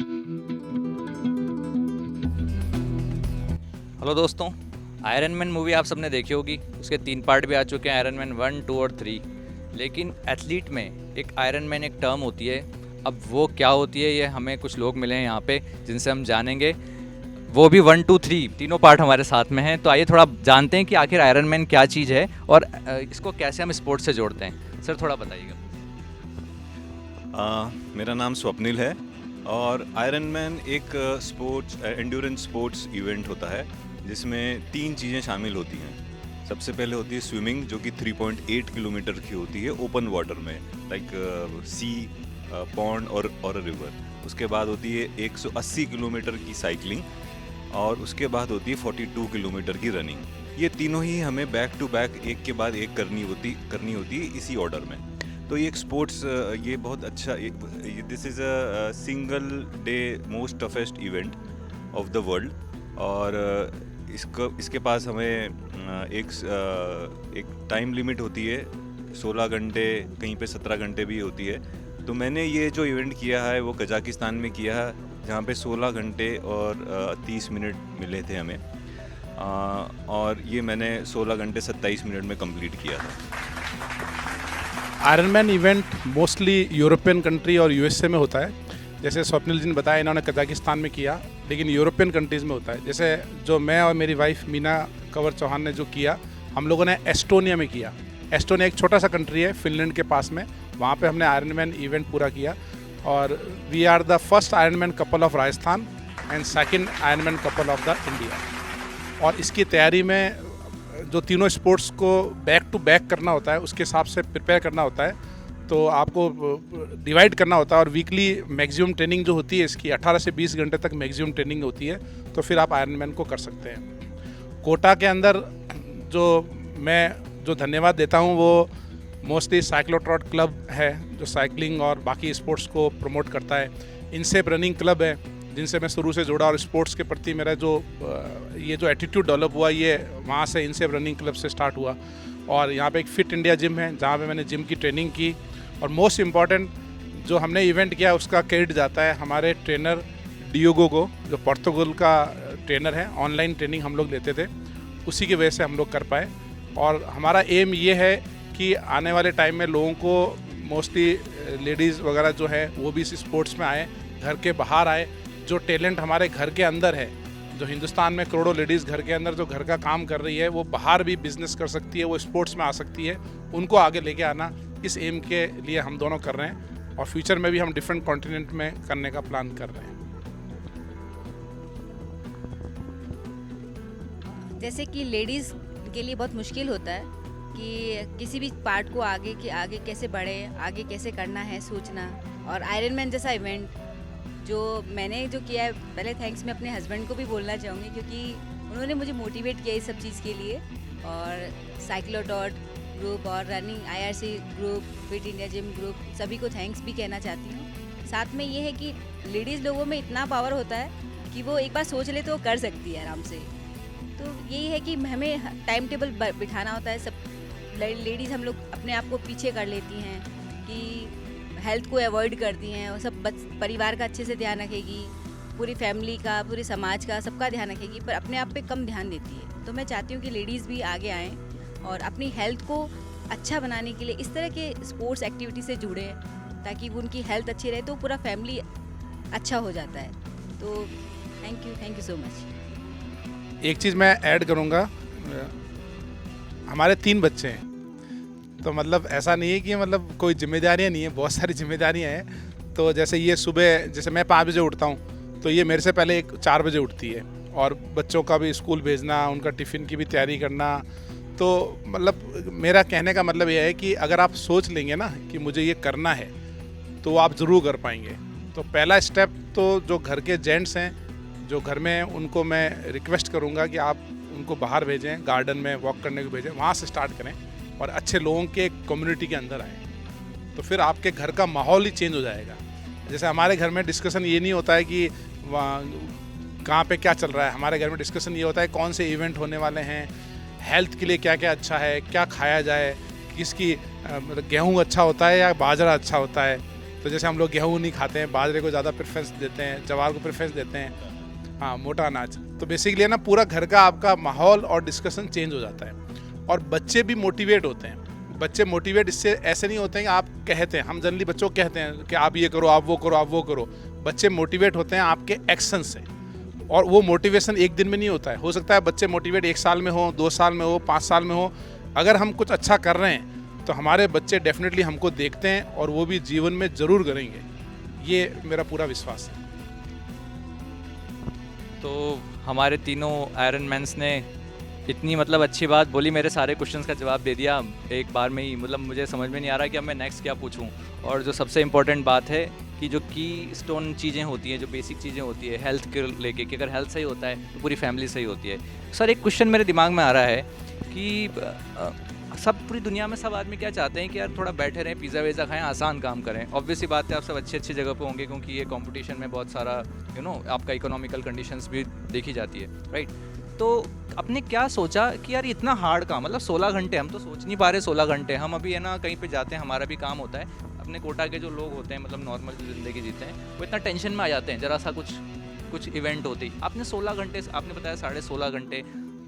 Hello दोस्तों, iron man movie आप सबने देखी होगी। उसके 3 पार्ट भी आ चुके हैं, आयरन मैन 1, 2 और 3। लेकिन एथलीट में एक आयरन मैन एक टर्म होती है। अब वो क्या होती है, ये हमें कुछ लोग मिले हैं यहाँ पे जिनसे हम जानेंगे। वो भी 1, 2, 3 तीनों पार्ट हमारे साथ में हैं। तो आइए थोड़ा जानते हैं कि आखिर आयरन मैन क्या चीज़ है और इसको कैसे हम स्पोर्ट्स से जोड़ते हैं। सर थोड़ा बताइएगा। मेरा नाम स्वप्निल है और आयरन मैन एक स्पोर्ट्स एंड्योरेंस स्पोर्ट्स इवेंट होता है जिसमें 3 चीज़ें शामिल होती हैं। सबसे पहले होती है स्विमिंग, जो कि 3.8 किलोमीटर की होती है ओपन वाटर में, लाइक सी, पॉन्ड और रिवर। उसके बाद होती है 180 किलोमीटर की साइकिलिंग और उसके बाद होती है 42 किलोमीटर की रनिंग। ये तीनों ही हमें बैक टू बैक एक के बाद एक करनी होती है इसी ऑर्डर में। तो ये एक स्पोर्ट्स, ये बहुत अच्छा, this is a single day most toughest event of the world. और इसके पास हमें एक टाइम लिमिट होती है, 16 घंटे, कहीं पे 17 घंटे भी होती है। तो मैंने ये जो इवेंट किया है वो कजाकिस्तान में किया है, जहाँ पे 16 घंटे और 30 मिनट मिले थे हमें। और ये मैंने 16 घंटे 27 मिनट में कंप्लीट किया था। Iron man event mostly European country और यूएसए में होता है। जैसे स्वप्निल जी ने बताया, इन्होंने कजाकिस्तान में किया, लेकिन यूरोपियन कंट्रीज़ में होता है। जैसे जो मैं और मेरी वाइफ मीना कंवर चौहान ने जो किया, हम लोगों ने एस्टोनिया में किया। एस्टोनिया एक छोटा सा कंट्री है फिनलैंड के पास में, वहाँ पे हमने आयरन मैन इवेंट पूरा किया। और we are the first iron man couple of Rajasthan and second iron man couple of the India. और इसकी तैयारी में जो तीनों स्पोर्ट्स को बैक टू बैक करना होता है, उसके हिसाब से प्रिपेयर करना होता है। तो आपको डिवाइड करना होता है और वीकली मैक्सिमम ट्रेनिंग जो होती है इसकी 18 से 20 घंटे तक मैक्सिमम ट्रेनिंग होती है। तो फिर आप आयरन मैन को कर सकते हैं। कोटा के अंदर जो धन्यवाद देता हूँ वो मोस्टली साइक्लोट्रॉट क्लब है, जो साइकिलिंग और बाकी स्पोर्ट्स को प्रमोट करता है। इनसेप रनिंग क्लब है, जिनसे मैं शुरू से जुड़ा और स्पोर्ट्स के प्रति मेरा ये जो एटीट्यूड डेवलप हुआ, ये वहाँ से इनसेप रनिंग क्लब से स्टार्ट हुआ। और यहाँ पे एक फिट इंडिया जिम है, जहाँ पे मैंने जिम की ट्रेनिंग की। और मोस्ट इम्पॉर्टेंट जो हमने इवेंट किया उसका क्रेडिट जाता है हमारे ट्रेनर डियोगो को, जो पोर्तुगल का ट्रेनर है। ऑनलाइन ट्रेनिंग हम लोग लेते थे, उसी की वजह से हम लोग कर पाए। और हमारा एम ये है कि आने वाले टाइम में लोगों को, मोस्टली लेडीज़ वगैरह जो है, वो भी इस स्पोर्ट्स में आए, घर के बाहर आए। जो टैलेंट हमारे घर के अंदर है, जो हिंदुस्तान में करोड़ों लेडीज़ घर के अंदर जो घर का काम कर रही है, वो बाहर भी बिजनेस कर सकती है, वो स्पोर्ट्स में आ सकती है। उनको आगे लेके आना, इस एम के लिए हम दोनों कर रहे हैं। और फ्यूचर में भी हम डिफरेंट कॉन्टिनेंट में करने का प्लान कर रहे हैं। जैसे कि लेडीज़ के लिए बहुत मुश्किल होता है कि किसी भी पार्ट को आगे कैसे बढ़े, आगे कैसे करना है सोचना। और आयरन मैन जैसा इवेंट जो मैंने किया है, पहले थैंक्स मैं अपने हस्बैंड को भी बोलना चाहूँगी, क्योंकि उन्होंने मुझे मोटिवेट किया इस सब चीज़ के लिए। और साइक्लोटॉट ग्रुप और running IRC group, fit India gym group, सभी को थैंक्स भी कहना चाहती हूँ। साथ में ये है कि लेडीज़ लोगों में इतना पावर होता है कि वो एक बार सोच ले तो वो कर सकती है आराम से। तो यही है कि हमें टाइम टेबल बिठाना होता है। सब लेडीज़ हम लोग अपने आप को पीछे कर लेती हैं कि हेल्थ को अवॉइड करती हैं, और सब परिवार का अच्छे से ध्यान रखेगी, पूरी फैमिली का, पूरे समाज का, सबका ध्यान रखेगी, पर अपने आप पे कम ध्यान देती है। तो मैं चाहती हूँ कि लेडीज़ भी आगे आएँ और अपनी हेल्थ को अच्छा बनाने के लिए इस तरह के स्पोर्ट्स एक्टिविटी से जुड़े, ताकि वो उनकी हेल्थ अच्छी रहे, तो पूरा फैमिली अच्छा हो जाता है। तो थैंक यू सो मच। एक चीज़ मैं ऐड करूँगा, हमारे 3 बच्चे हैं, तो मतलब ऐसा नहीं है कि मतलब कोई जिम्मेदारियाँ नहीं है, बहुत सारी जिम्मेदारियाँ हैं। तो जैसे ये सुबह, जैसे मैं 5 बजे उठता हूँ, तो ये मेरे से पहले 4 बजे उठती है। और बच्चों का भी स्कूल भेजना, उनका टिफ़िन की भी तैयारी करना। तो मतलब मेरा कहने का मतलब यह है कि अगर आप सोच लेंगे ना कि मुझे ये करना है, तो आप ज़रूर कर पाएंगे। तो पहला स्टेप तो जो घर के जेंट्स हैं, जो घर में, उनको मैं रिक्वेस्ट करूँगा कि आप उनको बाहर भेजें, गार्डन में वॉक करने को भेजें, वहाँ से स्टार्ट करें और अच्छे लोगों के कम्युनिटी के अंदर आएँ। तो फिर आपके घर का माहौल ही चेंज हो जाएगा। जैसे हमारे घर में डिस्कशन ये नहीं होता है कि कहाँ पे क्या चल रहा है। हमारे घर में डिस्कशन ये होता है कौन से इवेंट होने वाले हैं, हेल्थ के लिए क्या क्या अच्छा है, क्या खाया जाए, किसकी मतलब गेहूँ अच्छा होता है या बाजरा अच्छा होता है, तो जैसे हम लोग गेहूँ नहीं खाते हैं, बाजरे को ज़्यादा प्रेफरेंस देते हैं, जवार को प्रेफरेंस देते हैं, हाँ मोटा अनाज। तो बेसिकली ना पूरा घर का आपका माहौल और डिस्कशन चेंज हो जाता है और बच्चे भी मोटिवेट होते हैं। बच्चे मोटिवेट इससे ऐसे नहीं होते हैं कि आप कहते हैं, हम जनरली बच्चों को कहते हैं कि आप ये करो, आप वो करो, आप वो करो। बच्चे मोटिवेट होते हैं आपके एक्शन से, और वो मोटिवेशन एक दिन में नहीं होता है। हो सकता है बच्चे मोटिवेट 1 साल में हो, 2 साल में हो, 5 साल में हो। अगर हम कुछ अच्छा कर रहे हैं तो हमारे बच्चे डेफिनेटली हमको देखते हैं और वो भी जीवन में ज़रूर करेंगे, ये मेरा पूरा विश्वास है। तो हमारे तीनों आयरन मैन्स ने इतनी मतलब अच्छी बात बोली, मेरे सारे क्वेश्चंस का जवाब दे दिया एक बार में ही। मतलब मुझे समझ में नहीं आ रहा कि अब मैं नेक्स्ट क्या पूछूं। और जो सबसे इम्पोर्टेंट बात है कि जो की स्टोन चीज़ें होती हैं, जो बेसिक चीज़ें होती है हेल्थ के लेके, कि अगर हेल्थ सही होता है तो पूरी फैमिली सही होती है। सर एक क्वेश्चन मेरे दिमाग में आ रहा है कि सब पूरी दुनिया में सब आदमी क्या चाहते हैं कि यार थोड़ा बैठे रहें, पिज़्ज़ा वीज़ा खाएं, आसान काम करें। ऑब्वियसली बात है आप सब अच्छी अच्छी जगह पे होंगे क्योंकि ये कंपटीशन में बहुत सारा आपका इकोनॉमिकल कंडीशंस भी देखी जाती है, राइट। तो आपने क्या सोचा कि यार इतना हार्ड काम, मतलब 16 घंटे, हम तो सोच नहीं पा रहे 16 घंटे। हम अभी है ना कहीं पे जाते हैं, हमारा भी काम होता है, अपने कोटा के जो लोग होते हैं मतलब नॉर्मल जो ज़िंदगी जीते हैं वो इतना टेंशन में आ जाते हैं जरा सा कुछ इवेंट होती। आपने 16 घंटे, आपने बताया 16.5 घंटे,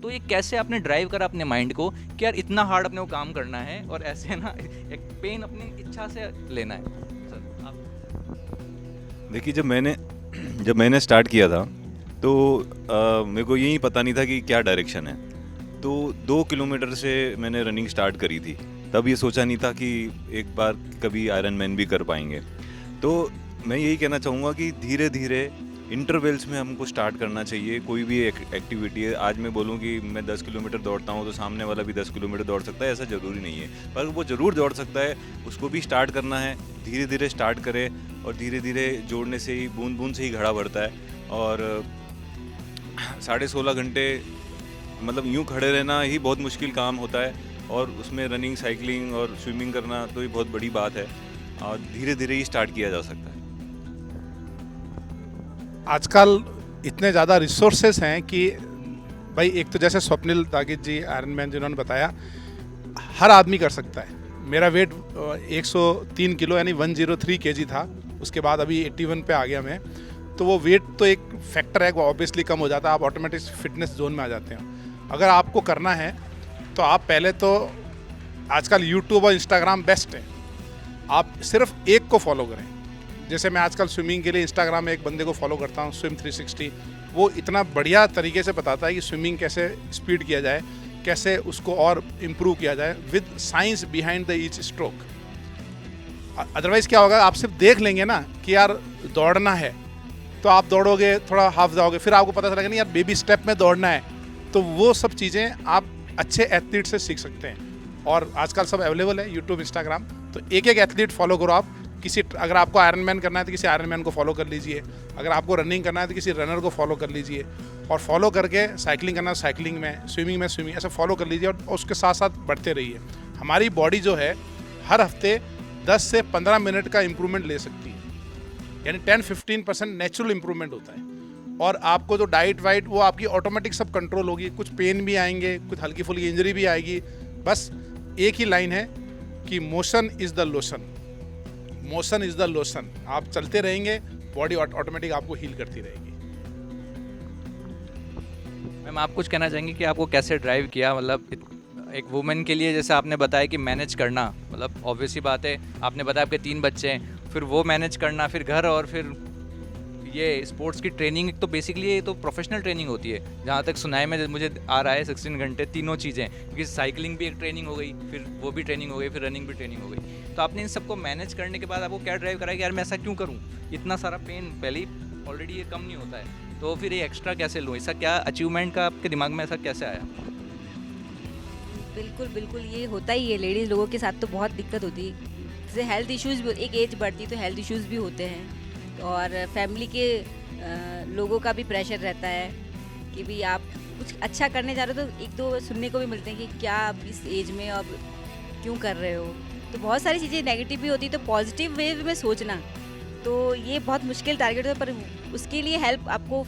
तो ये कैसे आपने ड्राइव करा अपने माइंड को कि यार इतना हार्ड अपने को काम करना है और ऐसे ना एक पेन अपनी इच्छा से लेना है? सर आप देखिए, जब मैंने स्टार्ट किया था तो मेरे को यही पता नहीं था कि क्या डायरेक्शन है। तो 2 किलोमीटर से मैंने रनिंग स्टार्ट करी थी, तब ये सोचा नहीं था कि एक बार कभी आयरन मैन भी कर पाएंगे। तो मैं यही कहना चाहूँगा कि धीरे धीरे इंटरवल्स में हमको स्टार्ट करना चाहिए। कोई भी एक्टिविटी है, आज मैं बोलूँ कि मैं 10 किलोमीटर दौड़ता हूँ तो सामने वाला भी 10 किलोमीटर दौड़ सकता है, ऐसा ज़रूरी नहीं है, पर वो ज़रूर दौड़ सकता है। उसको भी स्टार्ट करना है, धीरे धीरे स्टार्ट करें और धीरे धीरे जोड़ने से ही, बूंद बूंद से ही घड़ा बढ़ता है। और 16.5 घंटे मतलब यूँ खड़े रहना ही बहुत मुश्किल काम होता है, और उसमें रनिंग, साइकिलिंग और स्विमिंग करना तो ये बहुत बड़ी बात है, और धीरे धीरे ही स्टार्ट किया जा सकता है। आजकल इतने ज़्यादा रिसोर्सेस हैं कि भाई, एक तो जैसे स्वप्निल तागिद जी आयरन मैन जिन्होंने बताया, हर आदमी कर सकता है। मेरा वेट 103 किलो यानी 103 kg था, उसके बाद अभी 81 पे आ गया मैं। तो वो वेट तो एक फैक्टर है, वो ऑब्वियसली कम हो जाता है, आप ऑटोमेटिक फिटनेस जोन में आ जाते हैं। अगर आपको करना है तो आप पहले तो, आजकल यूट्यूब और इंस्टाग्राम बेस्ट है, आप सिर्फ एक को फॉलो करें। जैसे मैं आजकल स्विमिंग के लिए इंस्टाग्राम में एक बंदे को फॉलो करता हूँ, स्विम 360। वो इतना बढ़िया तरीके से बताता है कि स्विमिंग कैसे स्पीड किया जाए, कैसे उसको और इम्प्रूव किया जाए, with science behind the each stroke. Otherwise क्या होगा, आप सिर्फ देख लेंगे ना कि यार दौड़ना है, तो आप दौड़ोगे, थोड़ा हाफ जाओगे, फिर आपको पता चलेगा नहीं यार बेबी स्टेप में दौड़ना है। तो वो सब चीज़ें आप अच्छे एथलीट से सीख सकते हैं, और आजकल सब अवेलेबल है यूट्यूब, इंस्टाग्राम। तो एक एक एथलीट फॉलो करो आप। अगर आपको आयरन मैन करना है तो किसी आयरन मैन को फॉलो कर लीजिए, अगर आपको रनिंग करना है तो किसी रनर को फॉलो कर लीजिए, और फॉलो करके साइकिलिंग करना है साइकिलिंग में, स्विमिंग, ऐसे फॉलो कर लीजिए, और उसके साथ साथ बढ़ते रहिए। हमारी बॉडी जो है हर हफ्ते 10 से 15 मिनट का इम्प्रूवमेंट ले सकती है, यानी 10-15% नेचुरल इम्प्रूवमेंट होता है। और आपको जो डाइट वाइट वो आपकी ऑटोमेटिक सब कंट्रोल होगी, कुछ पेन भी आएंगे, कुछ हल्की फुल्की इंजरी भी आएगी। बस एक ही लाइन है कि motion is the lotion, motion is the lotion. आप चलते रहेंगे, बॉडी ऑटोमेटिक आपको हील करती रहेगी। मैम आप कुछ कहना चाहेंगे कि आपको कैसे ड्राइव किया, मतलब एक वुमेन के लिए, जैसे आपने बताया कि मैनेज करना, मतलब ऑब्वियसली बात है, आपने बताया आपके 3 बच्चे हैं, फिर वो मैनेज करना, फिर घर, और फिर ये स्पोर्ट्स की ट्रेनिंग। एक तो बेसिकली ये तो प्रोफेशनल ट्रेनिंग होती है, जहाँ तक सुनाए में मुझे आ रहा है 16 घंटे, तीनों चीज़ें, क्योंकि साइकिलिंग भी एक ट्रेनिंग हो गई, फिर वो भी ट्रेनिंग हो गई, फिर रनिंग भी ट्रेनिंग हो गई। तो आपने इन सबको मैनेज करने के बाद आपको क्या ड्राइव करा कि यार मैं ऐसा क्यों करूँ, इतना सारा पेन पहले ही ऑलरेडी ये कम नहीं होता है, तो फिर ये एक्स्ट्रा कैसे लूँ, ऐसा क्या अचीवमेंट का आपके दिमाग में ऐसा कैसे आया? बिल्कुल बिल्कुल, ये होता ही है, लेडीज़ लोगों के साथ तो बहुत दिक्कत होती है। जैसे हेल्थ इश्यूज़ भी, एक एज बढ़ती तो हेल्थ इश्यूज़ भी होते हैं, और फैमिली के लोगों का भी प्रेशर रहता है कि भी आप कुछ अच्छा करने जा रहे हो, तो एक दो सुनने को भी मिलते हैं कि क्या आप इस एज में अब क्यों कर रहे हो। तो बहुत सारी चीज़ें नेगेटिव भी होती है, तो पॉजिटिव वे में सोचना, तो ये बहुत मुश्किल टारगेट है, पर उसके लिए हेल्प आपको,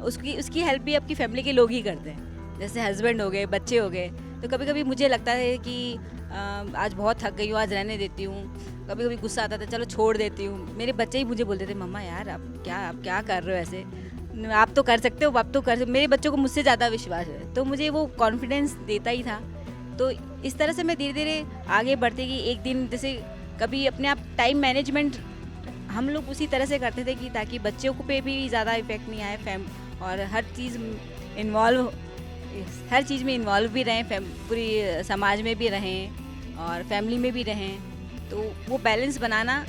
उसकी हेल्प भी आपकी फैमिली के लोग ही करते हैं, जैसे हस्बैंड हो गए, बच्चे हो गए। तो कभी कभी मुझे लगता है कि आज बहुत थक गई हूँ, आज रहने देती हूँ। कभी कभी गुस्सा आता था, चलो छोड़ देती हूँ। मेरे बच्चे ही मुझे बोलते थे, मम्मा यार आप क्या कर रहे हो ऐसे, आप तो कर सकते हो, आप तो कर सकते हो। मेरे बच्चों को मुझसे ज़्यादा विश्वास है, तो मुझे वो कॉन्फिडेंस देता ही था। तो इस तरह से मैं धीरे धीरे आगे बढ़ती गई। एक दिन जैसे कभी अपने आप टाइम मैनेजमेंट हम लोग उसी तरह से करते थे कि ताकि बच्चों को पे भी ज़्यादा इफेक्ट नहीं आए, और हर चीज़ में इन्वॉल्व भी रहें, पूरी समाज में भी रहें और फैमिली में भी रहें। तो वो बैलेंस बनाना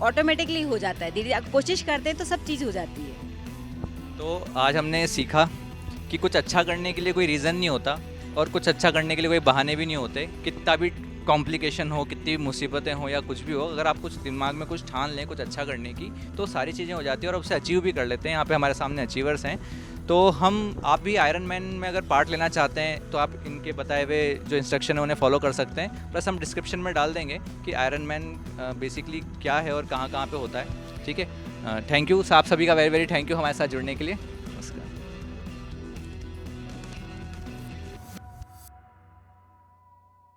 ऑटोमेटिकली हो जाता है, धीरे धीरे कोशिश करते हैं तो सब चीज़ हो जाती है। तो आज हमने सीखा कि कुछ अच्छा करने के लिए कोई रीज़न नहीं होता और कुछ अच्छा करने के लिए कोई बहाने भी नहीं होते। कितना भी कॉम्प्लिकेशन हो, कितनी भी मुसीबतें हो या कुछ भी हो, अगर आप कुछ दिमाग में कुछ ठान लें कुछ अच्छा करने की, तो सारी चीज़ें हो जाती हैं और उसे अचीव भी कर लेते हैं। यहाँ पे हमारे सामने अचीवर्स हैं। तो आप भी आयरन मैन में अगर पार्ट लेना चाहते हैं तो आप इनके बताए हुए जो इंस्ट्रक्शन है उन्हें फॉलो कर सकते हैं। प्लस हम डिस्क्रिप्शन में डाल देंगे कि आयरन मैन बेसिकली क्या है और कहाँ कहाँ पे होता है। ठीक है, थैंक यू, आप सभी का वेरी वेरी थैंक यू हमारे साथ जुड़ने के लिए। नमस्कार।